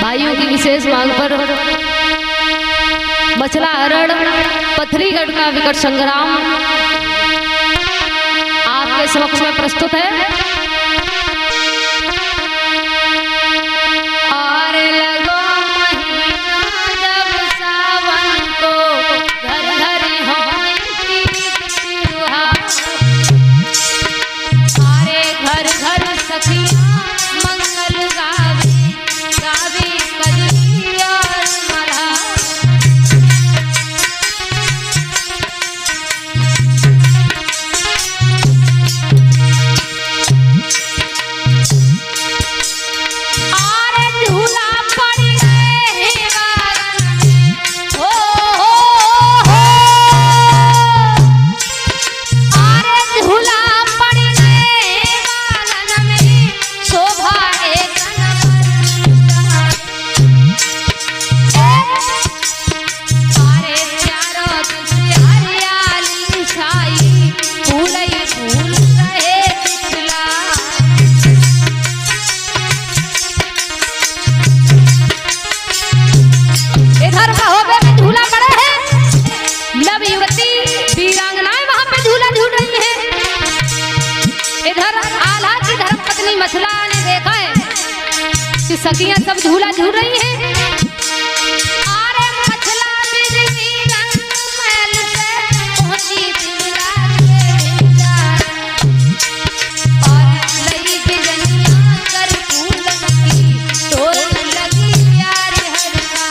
भाइयों की विशेष मांग पर मछला हरण पथरीगढ़ का विकट संग्राम आपके समक्ष में प्रस्तुत है। मछला ने देखा है कि सखियां सब झूला झूल रही हैं। अरे मछला बिजली रंग महल से पहुंची दिलरा और लई बिजनिया कर फूलन की तोड़ लगी प्यार हरका।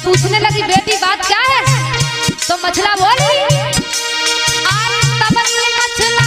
पूछने लगी बेटी बात क्या है? तो मछला बोली मछला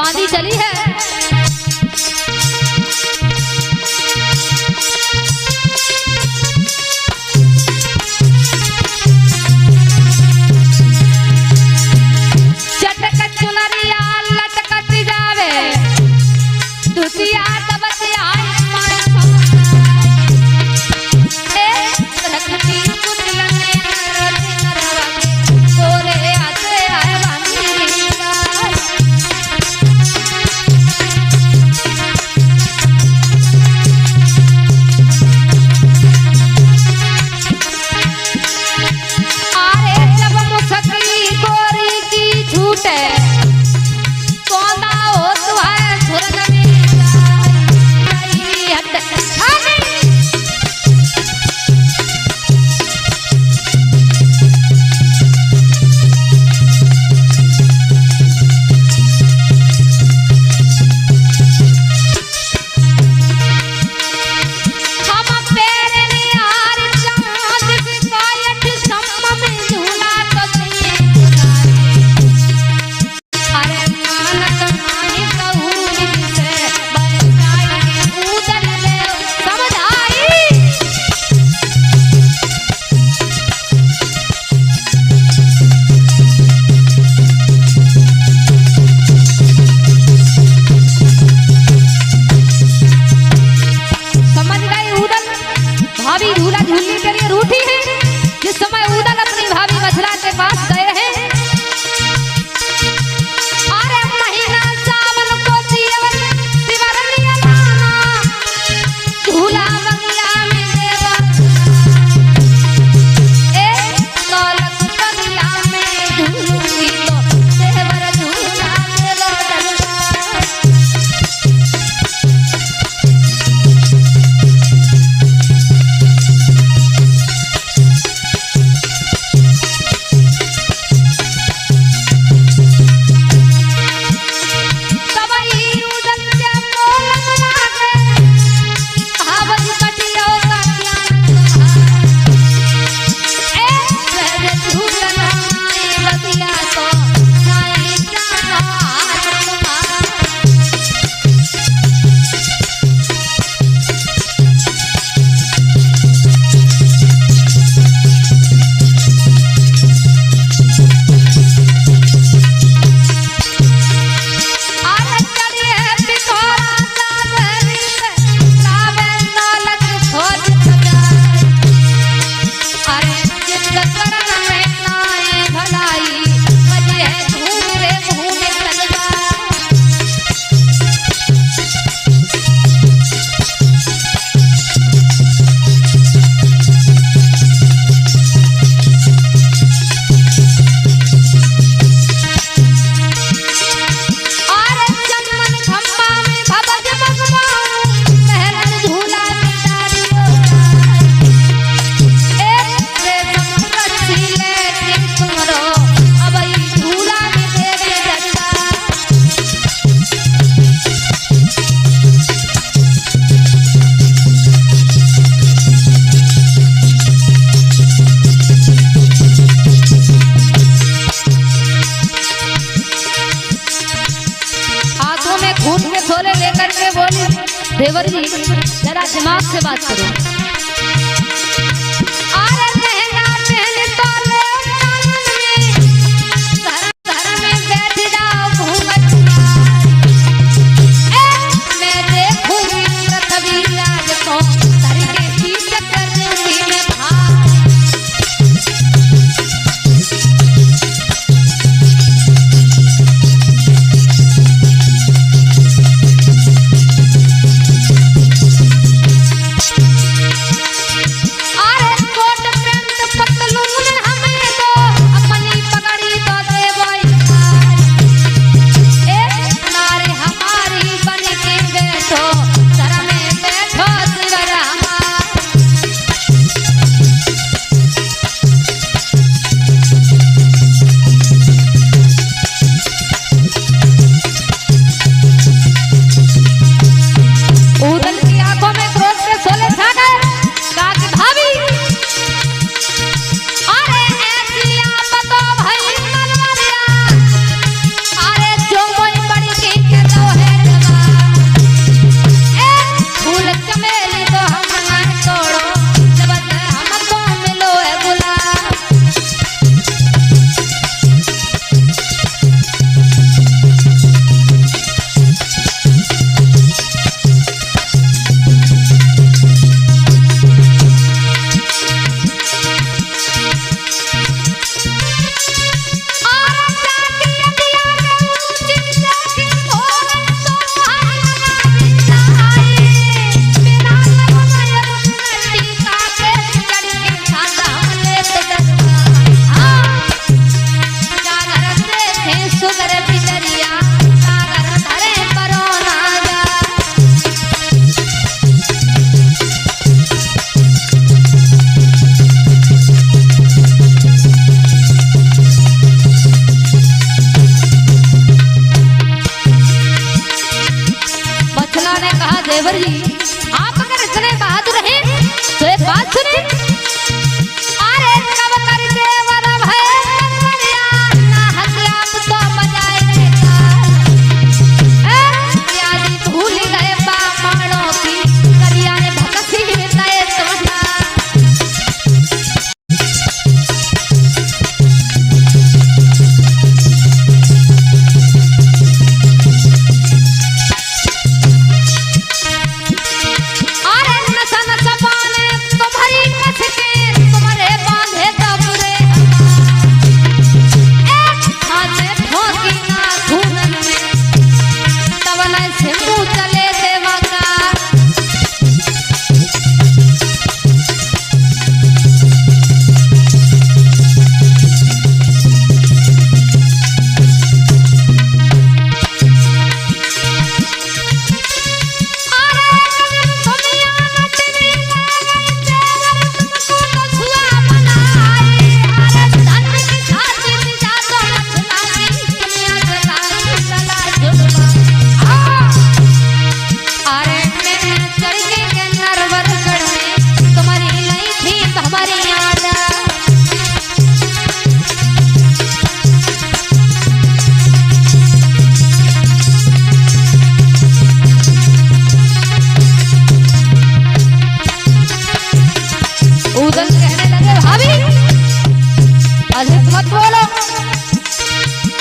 बांधी चली है। चटक चुनरिया लटकत जावे दुतिया दबत आए रखती कुटिया में बोले आते आए देवर जी जरा दिमाग से बात करो। देवर जी, आप अगर इतने बहादुर हैं तो एक बात सुने। अरे कब कर देवर भय कन्हैया, ना हंस आप तो बजाए देता। याद भूल गए बामणों की, करिया ने भक्ति में तय सोना।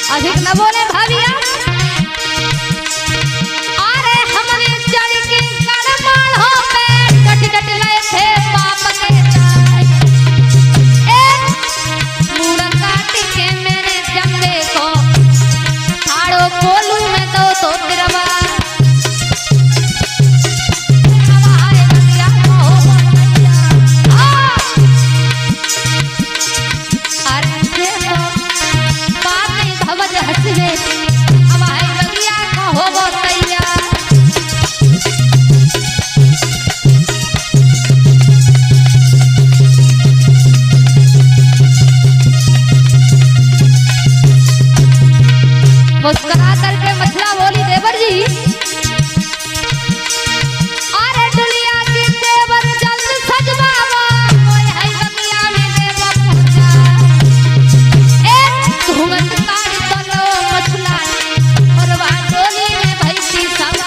अधिक न बोले भाभी आप। अरे हमने चढ़ के कड़माढ़ों पे कट कट गए थे पाप के ताज। मूड़ा काट के मेरे चंबे को ठाड़ो कोलू में दो तो तिरवा। मुस्कुरा करके मछला बोली देवर जी, अरे दुनिया की देवर जल्द सजवावा, कोई है बगिया में देवा पहुंचा। एक घूंघट काट तो लो मछला ने, और वहाँ डोली में भैंसी सवार।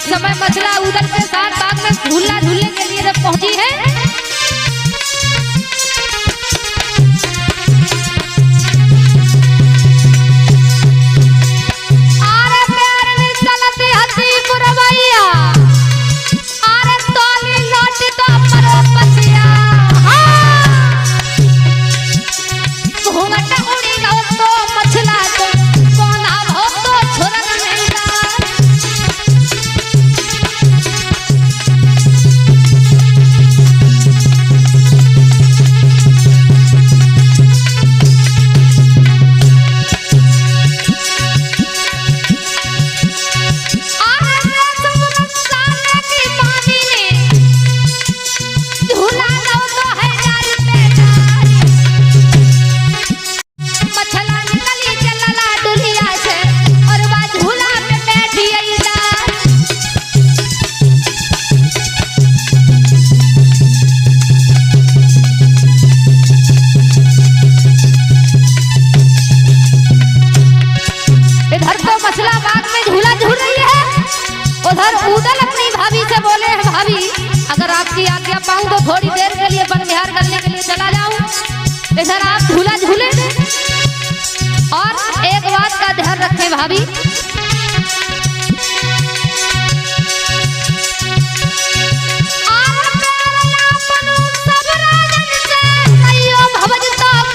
समय मछला उधर के साथ बाग में झूला झूलने के लिए जब पहुंची है, अरे प्यार ने चलती हती पुरवैया, अरे तोली लौट तो परो पतिया। घूंघट उड़ी गो तो मछला तो कोना हो तो छोरन मिलता। उदल अपनी भाभी से बोले हैं, भाभी अगर आपकी आज्ञा पाऊं तो थोड़ी देर के लिए वन विहार करने के लिए चला जाऊं। इधर आप झूला झूले और एक बात का ध्यान रखें भाभी,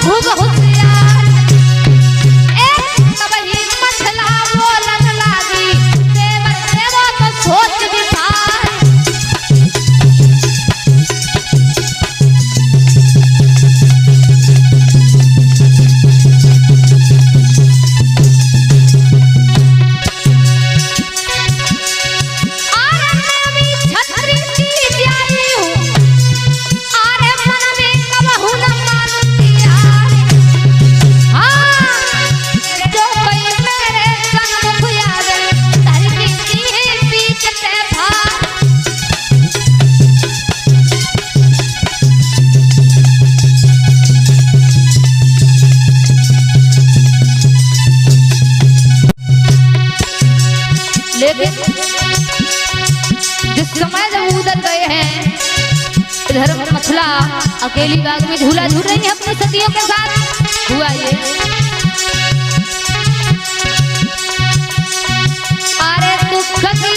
खूब होशियार इधर मछला अकेली बाग में झूला झूल रही है अपनी सखियों के साथ। हुआ ये अरे दुख की